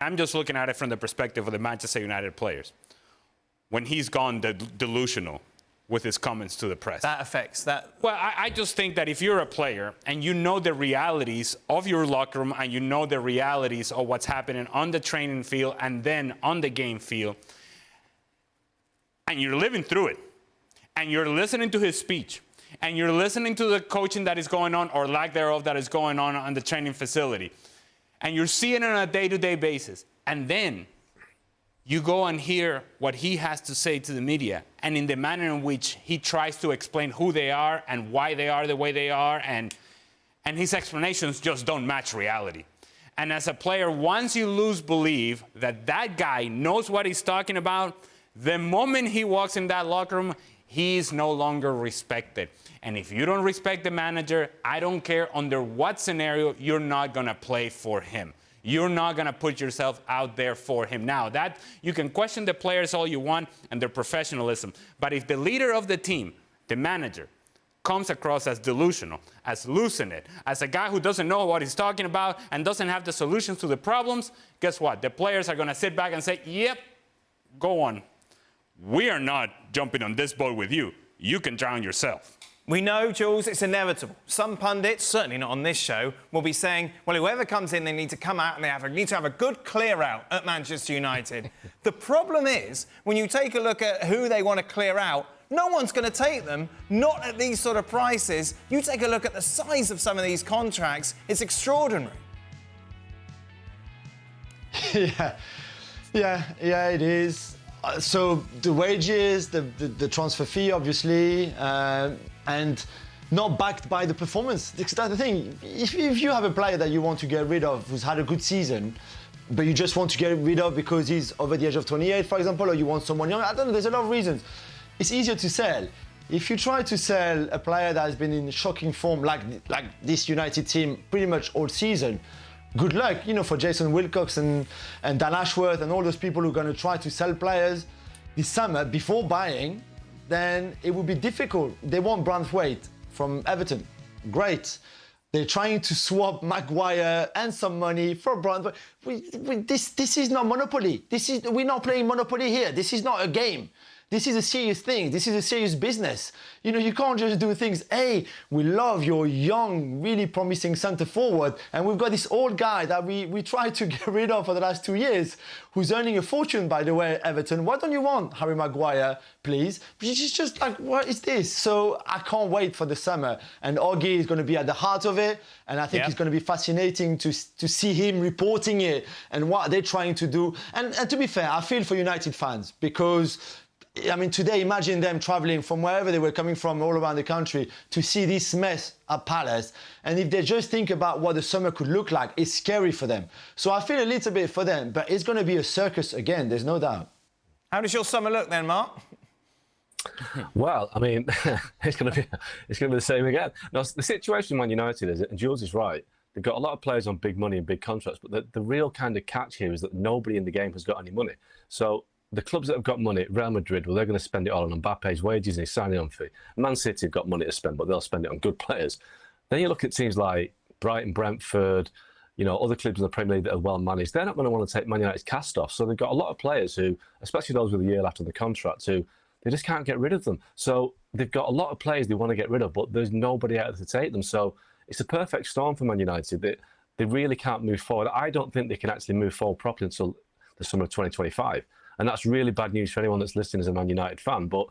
I'm just looking at it from the perspective of the Manchester United players. When he's gone delusional with his comments to the press. That affects that. Well, I just think that if you're a player and you know the realities of your locker room and you know the realities of what's happening on the training field and then on the game field, and you're living through it, and you're listening to his speech, and you're listening to the coaching that is going on or lack thereof that is going on the training facility, and you're seeing it on a day-to-day basis, and then you go and hear what he has to say to the media and in the manner in which he tries to explain who they are and why they are the way they are, and his explanations just don't match reality. And as a player, once you lose belief that that guy knows what he's talking about, the moment he walks in that locker room, he's no longer respected. And if you don't respect the manager, I don't care under what scenario, you're not going to play for him. You're not going to put yourself out there for him. Now, that you can question the players all you want and their professionalism. But if the leader of the team, the manager, comes across as delusional, as losing it, as a guy who doesn't know what he's talking about and doesn't have the solutions to the problems, guess what? The players are going to sit back and say, yep, go on. We are not jumping on this boat with you. You can drown yourself. We know, Jules, it's inevitable. Some pundits, certainly not on this show, will be saying, well, whoever comes in, they need to come out and they need to have a good clear out at Manchester United. The problem is, when you take a look at who they want to clear out, no one's going to take them, not at these sort of prices. You take a look at the size of some of these contracts, it's extraordinary. Yeah, it is. So the wages, the transfer fee, obviously, and not backed by the performance. That's the thing. If you have a player that you want to get rid of who's had a good season, but you just want to get rid of because he's over the age of 28, for example, or you want someone young, I don't know, there's a lot of reasons. It's easier to sell. If you try to sell a player that has been in shocking form like this United team pretty much all season, good luck, for Jason Wilcox and Dan Ashworth and all those people who are going to try to sell players this summer before buying, then it will be difficult. They want Branthwaite from Everton. Great. They're trying to swap Maguire and some money for Branthwaite. This is not Monopoly. We're not playing Monopoly here. This is not a game. This is a serious thing. This is a serious business. You can't just do things, hey, we love your young, really promising centre forward, and we've got this old guy that we tried to get rid of for the last 2 years, who's earning a fortune, by the way, Everton. Why don't you want Harry Maguire, please? It's just like, what is this? So I can't wait for the summer. And Augie is going to be at the heart of it, and I think it's going to be fascinating to see him reporting it and what they're trying to do. And to be fair, I feel for United fans because today, imagine them travelling from wherever they were coming from all around the country to see this mess at Palace. And if they just think about what the summer could look like, it's scary for them. So I feel a little bit for them, but it's going to be a circus again, there's no doubt. How does your summer look then, Mark? Well, it's going to be the same again. Now, the situation in Man United is, and Jules is right, they've got a lot of players on big money and big contracts, but the real kind of catch here is that nobody in the game has got any money. So the clubs that have got money, Real Madrid, well, they're going to spend it all on Mbappe's wages and his signing-on fee. Man City have got money to spend, but they'll spend it on good players. Then you look at teams like Brighton, Brentford, other clubs in the Premier League that are well managed. They're not going to want to take Man United's cast off. So they've got a lot of players who, especially those with a year left on the contract, who they just can't get rid of them. So they've got a lot of players they want to get rid of, but there's nobody out there to take them. So it's a perfect storm for Man United. They really can't move forward. I don't think they can actually move forward properly until the summer of 2025. And that's really bad news for anyone that's listening as a Man United fan. But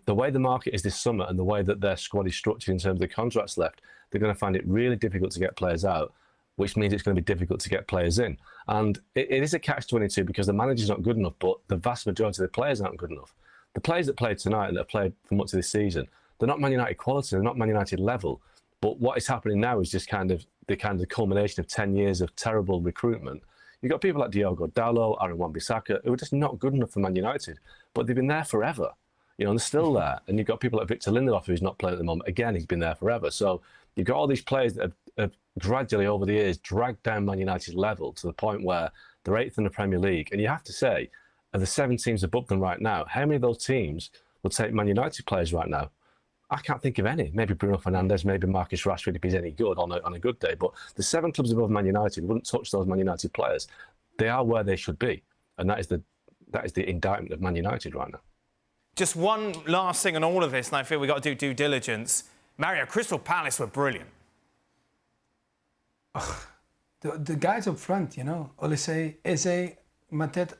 the way the market is this summer and the way that their squad is structured in terms of the contracts left, they're going to find it really difficult to get players out, which means it's going to be difficult to get players in. And it is a catch-22 because the manager's not good enough, but the vast majority of the players aren't good enough. The players that played tonight and that have played for much of this season, they're not Man United quality, they're not Man United level. But what is happening now is just the culmination of 10 years of terrible recruitment. You've got people like Diogo Dalot, Aaron Wan-Bissaka, who are just not good enough for Man United, but they've been there forever, and they're still there. And you've got people like Victor Lindelof, who's not playing at the moment. Again, he's been there forever. So you've got all these players that have gradually, over the years, dragged down Man United's level to the point where they're 8th in the Premier League. And you have to say, of the 7 teams above them right now, how many of those teams will take Man United players right now? I can't think of any. Maybe Bruno Fernandes, maybe Marcus Rashford if he's any good on a good day. But the 7 clubs above Man United wouldn't touch those Man United players. they are where they should be, and that is the indictment of Man United right now. Just one last thing on all of this, and I feel we've got to do due diligence. Mario, Crystal Palace were brilliant. The guys up front, you know, Olise, Eze, Mateta,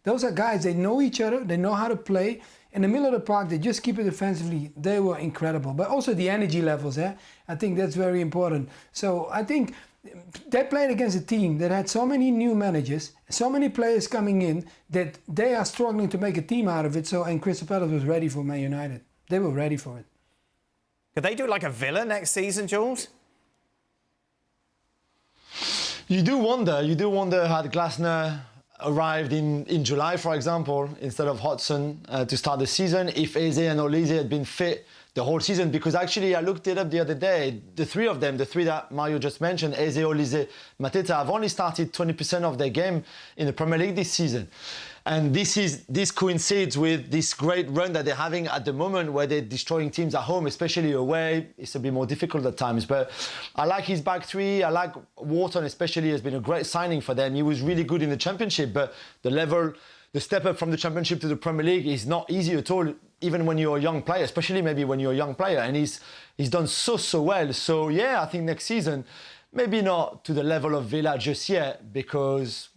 those are guys, they know each other, they know how to play. In the middle of the park, they just keep it defensively. They were incredible. But also the energy levels, I think that's very important. So I think they played against a team that had so many new managers, so many players coming in, that they are struggling to make a team out of it. So, and Crystal Palace was ready for Man United. They were ready for it. Could they do it like a Villa next season, Jules? You do wonder had Glasner arrived in July, for example, instead of Hodgson to start the season, if Eze and Olise had been fit the whole season. Because actually, I looked it up the other day, the three of them, the three that Mario just mentioned, Eze, Olise, Mateta, have only started 20% of their game in the Premier League this season. And this coincides with this great run that they're having at the moment, where they're destroying teams at home, especially away. It's a bit more difficult at times. But I like his back three. I like Wharton, especially, has been a great signing for them. He was really good in the Championship, but the step up from the Championship to the Premier League is not easy at all, even when you're a young player, especially maybe when you're a young player. And he's done so well. So, yeah, I think next season, maybe not to the level of Villa just yet, because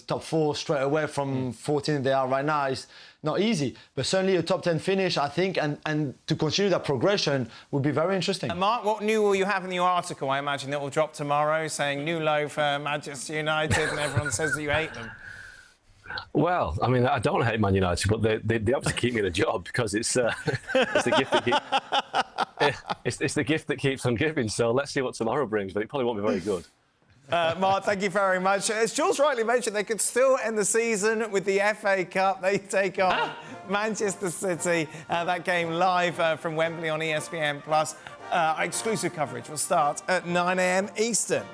top four straight away from 14 they are right now is not easy. But certainly a top 10 finish, I think, and to continue that progression would be very interesting. And Mark, what new will you have in your article? I imagine it will drop tomorrow, saying new low for Manchester United, and everyone says that you hate them. Well, I mean, I don't hate Man United, but they obviously keep me in a job, because it's the gift that it's the gift that keeps on giving. So let's see what tomorrow brings, but it probably won't be very good. Mark, thank you very much. As Jules rightly mentioned, they could still end the season with the FA Cup. They take on Manchester City. That game live from Wembley on ESPN+. Exclusive coverage will start at 9 a.m. Eastern.